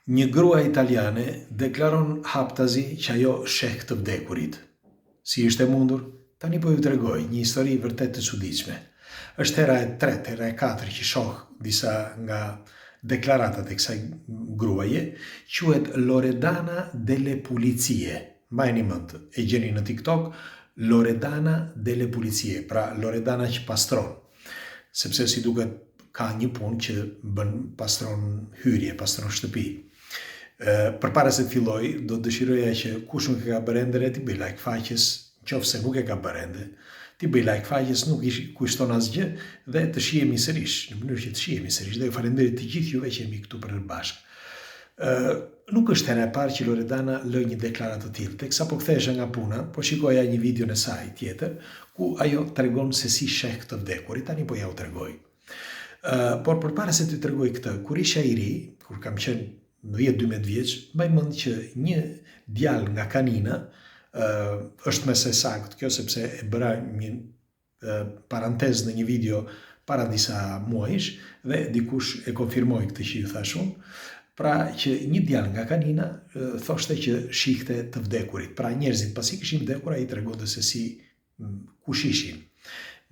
Një grua italiane deklaron haptazi që ajo sheh të vdekurit. Si ishte mundur? Tani po ju tregoj një histori vërtet të çuditshme. Është hera e tretë, hera e katërt që shoh disa nga deklaratat e kësaj gruaje, quhet Loredana delle Pulizie. Mbajeni mend, e gjeni në TikTok, Loredana delle Pulizie, pra Loredana që pastron. Sepse si duket ka një punë që bën pastron hyrje, pastron shtëpi. Përpara se të filloj, do të dëshiroja që kush nuk e ka bërë ende, ti bëj like faqes, nëse nuk e ka bërë ende, ti bëj like faqes, nuk i kushton asgjë dhe të shihemi sërish, në mënyrë që të shihemi sërish dhe ju falenderoj të gjithë juve që jemi këtu për bashkë. Nuk është hera e parë që Loredana lë një deklaratë të tillë. Teksa po kthehesha nga puna, po shikoja një video në saj tjetër ku ajo tregon se si sheh të vdekurit, tani po ja u tregoj. Por përpara se të tregoj këtë, kur isha i ri, kur kam qenë 10-12 vjeç, mbaj mend që një djalë nga Kanina, është me se sakt kjo sepse e bëra një parantezë në një video para disa muajsh dhe dikush e konfirmoi këtë që ju thash unë, pra që një djalë nga Kanina thoshte që shihte të vdekurit. Pra njerëzit pasi kishin vdekur ai tregonte se si kush ishin.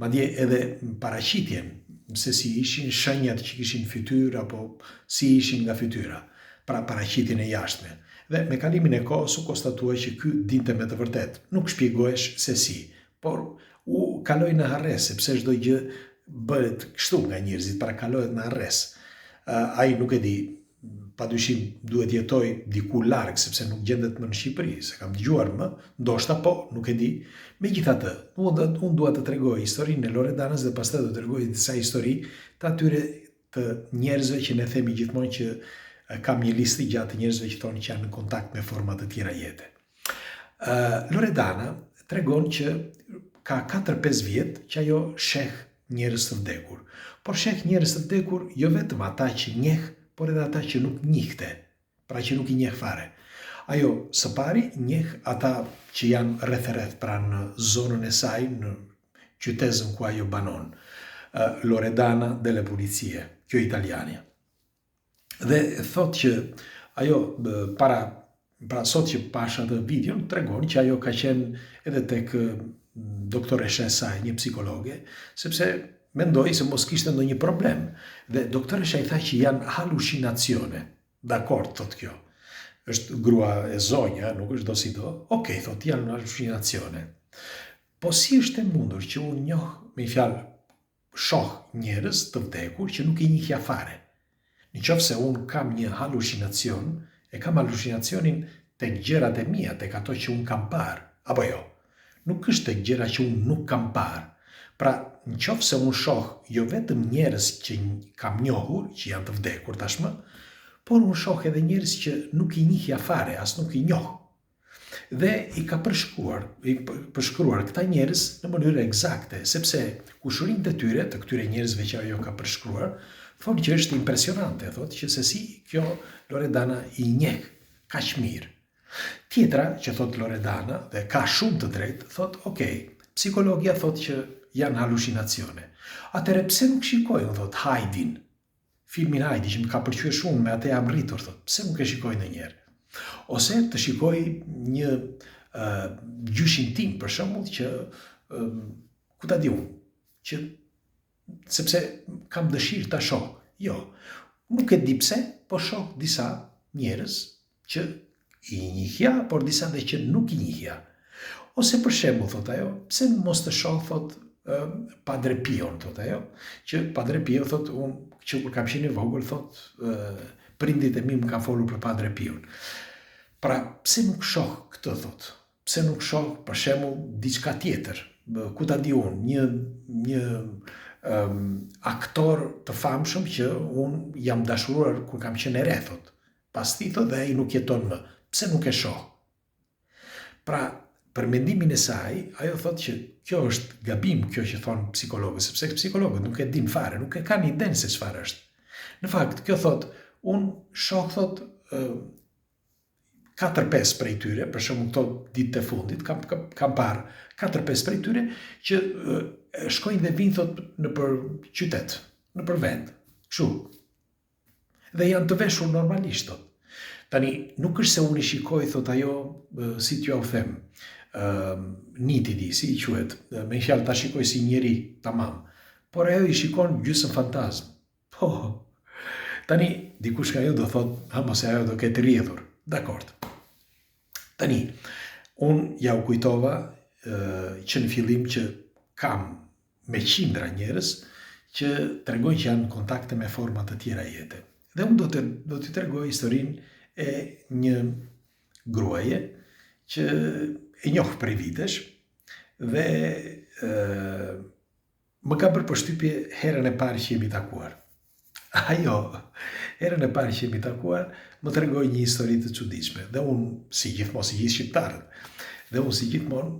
Madje edhe paraqitjen se si ishin, shenjat që kishin fytyrë apo si ishin nga fytyra. Pra paraqitjen e jashtme. Dhe me kalimin e kohës u konstatua që ky dinte me të vërtet. Nuk shpjegohesh se si, por u kaloi në harres, sepse çdo gjë bëhet kështu nga njerëzit, pra kalohet në harres. Ai nuk e di, padyshim duhet jetoj diku larg, sepse nuk gjendet më në Shqipëri, se kam dëgjuar më, ndoshta po, nuk e di. Megjithatë, unë dua të tregoj historinë e Loredanës dhe pastaj do të tregoj disa histori të atyre të njerëzve që ne themi gjithmonë që kam një listë gjatë njerëzve që thonë që janë në kontakt me forma të tjera jete. Loredana tregon që ka 4-5 vjet që ajo sheh njerëz të vdekur. Por sheh njerëz të vdekur jo vetëm ata që njeh, por edhe ata që nuk njihte, pra që nuk I njeh fare. Ajo së pari njeh ata që janë rreth, pra në zonën e saj, në qytetin ku ajo banon. Loredana delle Pulizie, kjo italiane. Dhe thot që ajo pra sot që pash atë videon tregon që ajo ka qenë edhe tek doktoresha e saj, një psikologe, sepse mendoi se mos kishte ndonjë problem. Dhe doktoresha I tha që janë halucinazione. Dakord, thot kjo. Është grua e zonja, nuk është do si do. Okej, thot, janë halucinazione. Po si është e mundur që unë njoh, me fjalë, shoh njerëz të vdekur që nuk I njihja fare. Në qoftë se unë kam një halucinacion, e kam halucinacionin tek gjërat e mia, tek ato që unë kam parë, apo jo? Nuk është tek gjëra që unë nuk kam parë. Pra, në qoftë se unë shoh jo vetëm njerëz që kam njohur, që janë të vdekur tashmë, por unë shoh edhe njerëz që nuk I njihja fare, as nuk I njoh. Dhe I ka përshkruar këta njerëz në mënyrë eksakte, sepse kushërinë e tyre, të këtyre njerëzve që ajo ka përshkruar, thonë që është impresionante, thotë që se si kjo Loredana I njeh kaq mirë. Tjetra që thotë Loredana, dhe ka shumë të drejtë, thotë, okej, psikologja thotë që janë halucinacione. Atëre pse nuk shikojnë, thotë, Hajdin, filmin Hajdi që më ka pëlqyer shumë, me atë jam rritur, thotë, pse nuk e shikoj ndonjëherë? Ose të shikoj një gjyshin tim, për shembull, që ku ta di unë, që sepse kam dëshirë ta shoh. Jo, nuk e di pse, po shoh disa njerëz që I njihja, por disa dhe që nuk I njihja. Ose për shembull, thot ajo, pse mos të shoh, thot, Padre Pion, thot ajo, që Padre Pio, thot, unë që kur kam qenë I vogël, thot, prindit e mi më kanë folur për Padre Pion. Pra, pse nuk shoh këtë, thot? Pse nuk shoh, për shembull, diçka tjetër? Ku ta di unë, një aktor të famshëm që unë jam dashuruar kur kam qenë e re, thot. Pas ti, thot, dhe ai nuk jeton më. Pse nuk e shoh? Pra, për mendimin e saj, ajo thot që kjo është gabim, kjo që thonë psikologët, sepse psikologët nuk e din fare, nuk e kanë idenë se çfarë është. Në fakt, kjo thot, unë shoh, thot, 4-5 prej tyre, për shembull këto ditët e fundit, kam parë 4-5 prej tyre që shkojnë dhe vinë, thot, në për qytet, në për vend, kështu. Dhe janë të veshur normalisht, thot. Tani, nuk është se unë i shikoj, thot ajo, si t'ju u them, nitidi, si i quhet, me fjalë ta shikoj si njeri tamam, por ajo i shikon gjysmë fantazm. Po, tani, dikush nga ju do thot, mos e ajo do ketë rrjedhur. Dakord. Tani, unë ja u kujtova që në fillim që kam me qindra njerëz që tregojnë që janë në kontakte me forma të tjera jete. Dhe unë do t'i tregoj historinë e një gruaje që e njoh prej vitesh dhe më ka bërë përshtypje herën e parë që jemi takuar. Ajo, herën e parë që jemi takuar, më tregoi një histori të çuditshme. Dhe unë, si gjithmonë, si gjithë shqiptarët, dhe unë si gjithmonë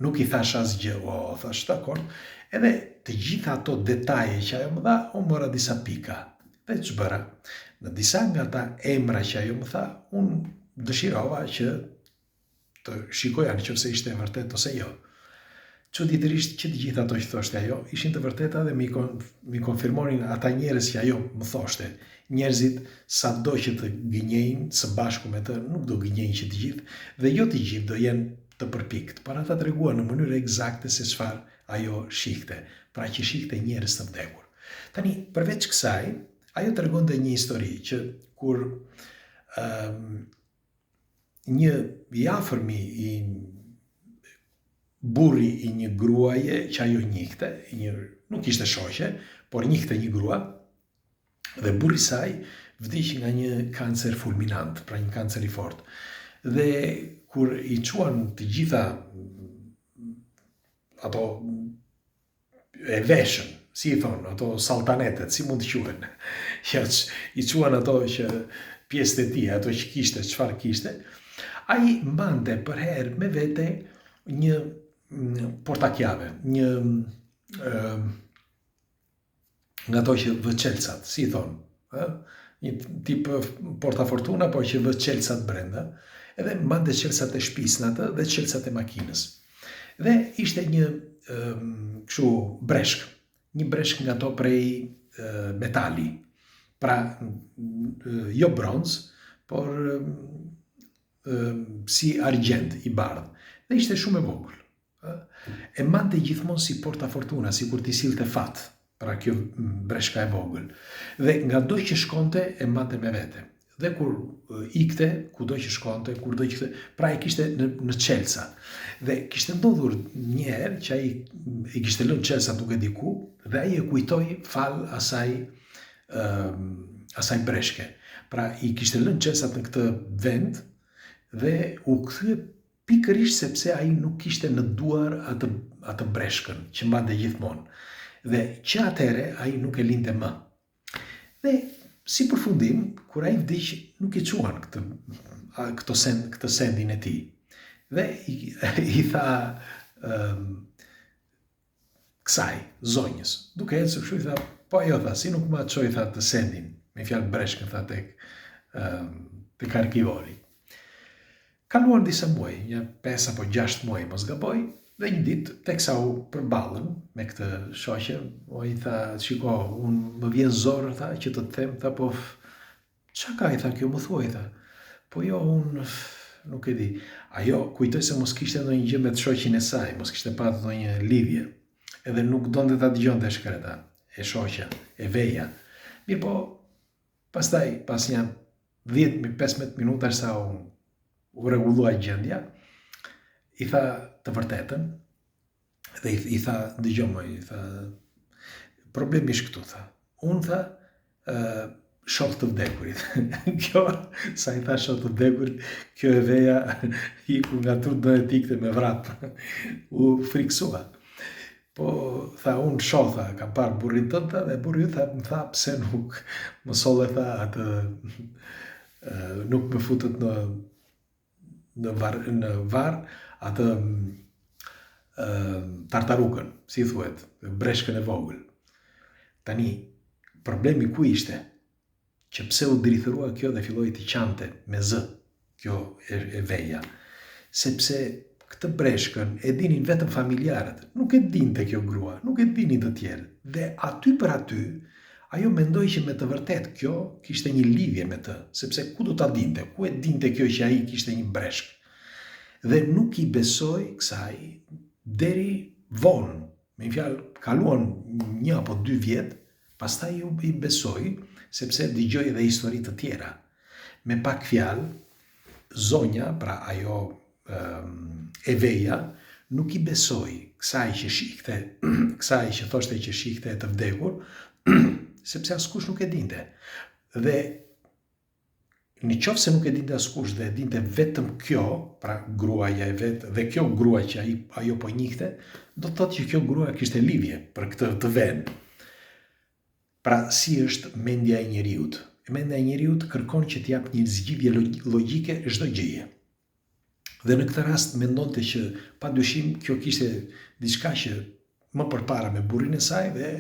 nuk i thash asgjë, thash dakord, edhe të gjitha ato detaje që ajo më dha, unë mora disa pika. Dhe që bëra? Në disa nga ta emra që ajo më tha, unë dëshirova që të shikoja në qoftë se ishte e vërtet ose jo. Çuditërisht që të gjitha ato që thoshte ajo, ishin të vërteta dhe mi konfirmonin ata njerëz që ajo më thoshte. Njerëzit sado që të gënjejnë së bashku me të, nuk do gënjejnë që të gjithë, dhe jo të gjithë do jenë të përpikt, por ata treguan në mënyrë eksakte se çfarë ajo shihte, pra që shihte njerëz të vdekur. Tani, përveç kësaj, ajo tregonte një histori që kur një i afërmi i burri i një gruaje që ajo njihte, nuk ishte shoqe, por njihte një grua, dhe burri saj vdiq nga një kancer fulminant, pra një kancer i fortë. Dhe kur i quan të gjitha ato e veshën, si i thonë, ato saltanetet, si mund të quhen, i quan ato që pjesët e tij, ato që kishte, çfarë kishte, ai mbante për herë me vete një portakjave, një nga ato që vë çelcat, si i thonë, një tip portafortuna, por që vë çelcat brenda, edhe mbante çelcat e shtëpisë në atë dhe çelcat e makinës. Dhe ishte një kështu breshk, një breshk nga ato prej metali, pra jo bronz, por si argjend i bardhë, dhe ishte shumë e vogël. E mbante gjithmonë si portafortuna, sikur t'i sillte fat, pra kjo breshka e vogël. Dhe nga do që shkonte, e mbante me vete. Dhe kur ikte, kudo që shkonte, kurdo që pra e kishte në çelca. Dhe kishte ndodhur një herë që ai i kishte lënë çelca duke diku, dhe ai e kujtoi fal asaj breshke. Pra i kishte lënë çelcat në këtë vend dhe u kthye pikërisht sepse ai nuk kishte në duar atë breshkën që mbante gjithmonë. Dhe që atëre ai nuk e linte më. Dhe si përfundim, kur ai vdiq, nuk i quan këtë sendin e tij. Dhe i tha kësaj zonjës, duke ecur kështu, i tha, po ajo tha, si nuk ma çoj tha të sendin, me fjalë breshkën tha tek arkivori. Kaluan disa muaj, një 5 apo 6 muaj mos gaboj, dhe një ditë teksa u përballën me këtë shoqe, i tha, shiko, unë më vjen zor, tha, që të them, tha, po çka ka, i tha, kjo më thuaj, tha. Po jo, unë nuk e di. Ajo kujtoi se mos kishte ndonjë gjë me të shoqin e saj, mos kishte pasur ndonjë lidhje, edhe nuk donte ta dëgjonte shkreta, e shoqja, e veja. Mirë po, pastaj, pas një 10-15 minuta sa u rregullua gjendja, i tha të vërtetën, dhe i tha, dëgjoj më, i tha, problemi është këtu, tha. Unë tha, shok të vdekurit. Kjo, sa i tha shok të vdekurit, kjo e veja, iku nga tut do e tikte me vrap. U friksua. Po, tha, unë shoh, tha, kam parë burrin tënda, dhe burri tha, më tha, pse nuk më solle, tha, atë, nuk më futët në var, atë tartarukën, si thuhet, breshkën e vogël. Tani, problemi ku ishte? Që pse u drithërua kjo dhe filloi të qante me zë, kjo e veja. Sepse këtë breshkën e dinin vetëm familjarët, nuk e dinte kjo grua, nuk e dinin të tjerë. Dhe aty për aty, Ajo mendoi që me të vërtet kjo kishte një lidhje me të, sepse ku do ta dinte? Ku e dinte kjo që ai kishte një breshk? Dhe nuk i besoi kësaj deri vonë. Me një fjalë, kaluan 1 apo 2 vjet, pastaj i besoi sepse dëgjoi edhe histori të tjera. Me pak fjalë, zonja, pra ajo Eveja, nuk i besoi kësaj që shihte, kësaj që thoshte që shihte të vdekur, sepse askush nuk e dinte. Dhe në qoftë se nuk e dinte askush dhe e dinte vetëm kjo, pra gruaja e vet, dhe kjo grua që ajo po njihte, do të thotë që kjo grua kishte lidhje për këtë të vend. Pra si është mendja e njeriut? Mendja e njeriut kërkon që t'jap një zgjidhje logjike çdo gjëje. Dhe në këtë rast mendonte që padyshim kjo kishte diçka që më përpara me burrin e saj dhe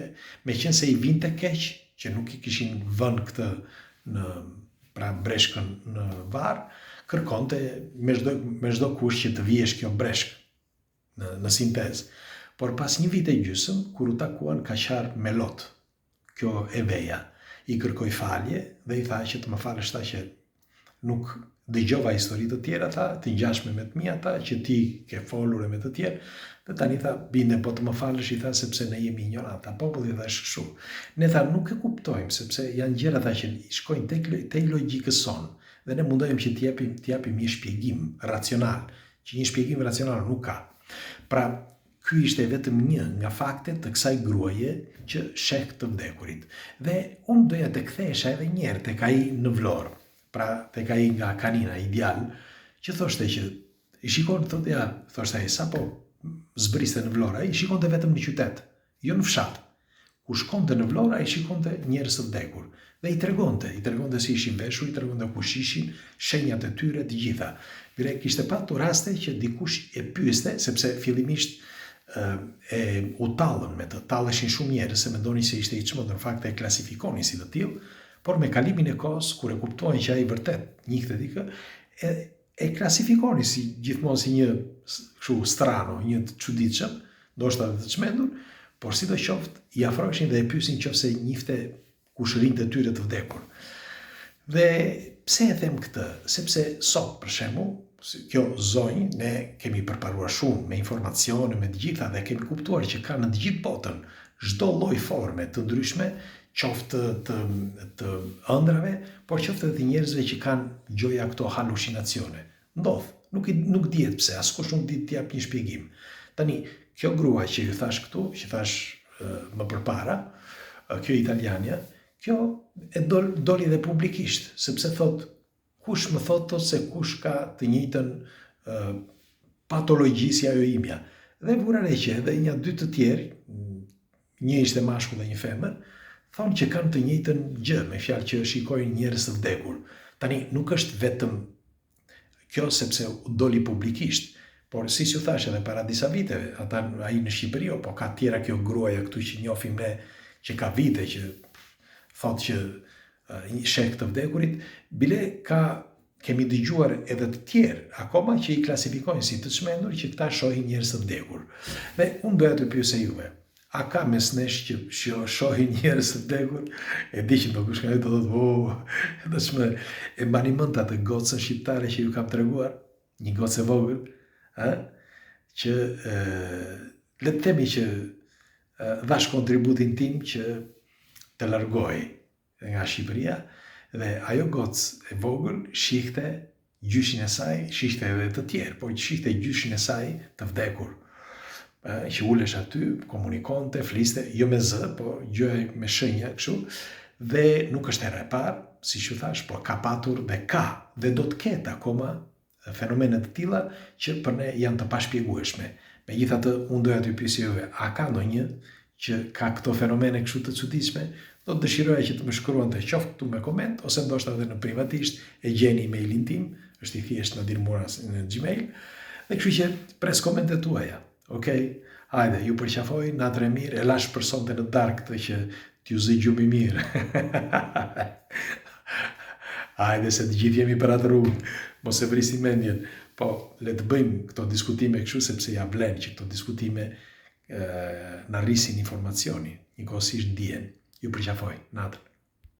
meqense i vinte keq që nuk i kishin vënë këtë në pra breshkën në varr, kërkonte me çdo kush që të vjesh kjo breshk në sintezë. Por pas 1 vit e gjysmë, kur u takuan, ka qarë me lot kjo Eveja, i kërkoi falje dhe i tha që të më falësh ta që nuk dëgjova histori të tjera të ngjashme me të mia që ti ke folur me të tjerë, dhe tani tha, binde, po të më falësh, i tha, sepse ne jemi ignoranta. Populli thash kështu. Ne tha, nuk e kuptojmë, sepse janë gjëra që shkojnë te logjikës sonë, dhe ne mundohemi që t'japim një shpjegim racional, që një shpjegim racional nuk ka. Pra, ky ishte vetëm një nga faktet të kësaj gruaje që sheh të vdekurit. Dhe unë doja të kthehesha edhe një herë tek ai në Vlorë, pra tek ai nga Kanina, ideal, që thoshte që i shikon, thoshte ai, sapo zbriste në Vlorë, ai shikonte vetëm në qytet, jo në fshat. Ku shkonte në Vlorë, ai shikonte njerëz të vdekur dhe i tregonte si ishin veshur, i tregonte kush ishin, shenjat e tyre, të gjitha. Vire kishte patur raste që dikush e pyeste, sepse fillimisht u tallën me të, talleshin shumë njerëz se mendonin se ishte i çmendur, në fakt e klasifikonin si të tillë, por me kalimin e kohës, kur e kuptuan që ai vërtet njihte dikë, e klasifikoni si gjithmonë si një kështu strano, një të çuditshëm, ndoshta edhe të çmendur, por sidoqoftë i afroheshin dhe e pyesin nëse njihte kushërinë e tyre të vdekur. Dhe pse e them këtë? Sepse sot, për shembull, kjo zonjë ne kemi përparuar shumë me informacione, me të gjitha, dhe kemi kuptuar që ka në të gjithë botën çdo lloj forme të ndryshme, qoftë të ëndrave, por qoftë edhe të njerëzve që kanë gjoja këto halucinacione. Ndodh, nuk dihet pse, askush nuk di të jap një shpjegim. Tani, kjo grua që ju thash këtu, që thash më përpara, kjo italiania, kjo e doli dhe publikisht, sepse thot, kush më thot se kush ka të njëjtën patologji si ajo imja. Dhe vura re që edhe 1-2 të tjerë, një ishte mashkull dhe një femër, thonë që kanë të njëjtën gjë, me fjalë që shikojnë njerëz të vdekur. Tani, nuk është vetëm kjo sepse doli publikisht, por si ju thash edhe para disa viteve, ai në Shqipëri, po ka tjera kjo gruaja këtu që njohim ne, që ka vite që thotë që sheh të vdekurit, bile kemi dëgjuar edhe të tjerë, akoma që i klasifikojnë si të çmendur që këta shohin njerëz të vdekur. Dhe unë doja të pyesë juve, a ka mes nesh që shohin njerëz të vdekur? E di që do kush ka të thotë, dashmë, e mbani mend atë gocën shqiptare që ju kam treguar, një gocë e vogël, që le të themi që dhash kontributin tim që të largoj nga Shqipëria, dhe ajo gocë e vogël shihte gjyshin e saj, shihte edhe të tjerë, por shihte gjyshin e saj të vdekur, që ulesh aty, komunikonte, fliste, jo me zë, po gjë me shenja kështu, dhe nuk është herë e parë, si që thash, por ka patur dhe do të ketë akoma fenomenet të tilla që për ne janë të pashpjegueshme. Megjithatë, unë doja t'ju pyesë juve, a ka ndonjë që ka këto fenomene kështu të çuditshme? Do të dëshiroja që të më shkruante qoftë këtu me koment, ose ndoshta edhe në privatisht, e gjeni emailin tim, është i thjeshtë Nadir Muras në Gmail, dhe kështu që pres komentet tuaja. Okej? Hajde, ju përqafoj, natën e mirë, e lash për sonte në darkë të që t'ju zë gjumi mirë. Hajde, se të gjithë jemi për atë rrugë, mos e vrisim mendjen, po le të bëjmë këto diskutime kështu sepse ja vlen që këto diskutime na rrisin informacioni, njëkohësisht dijen. Ju përqafoj, natën.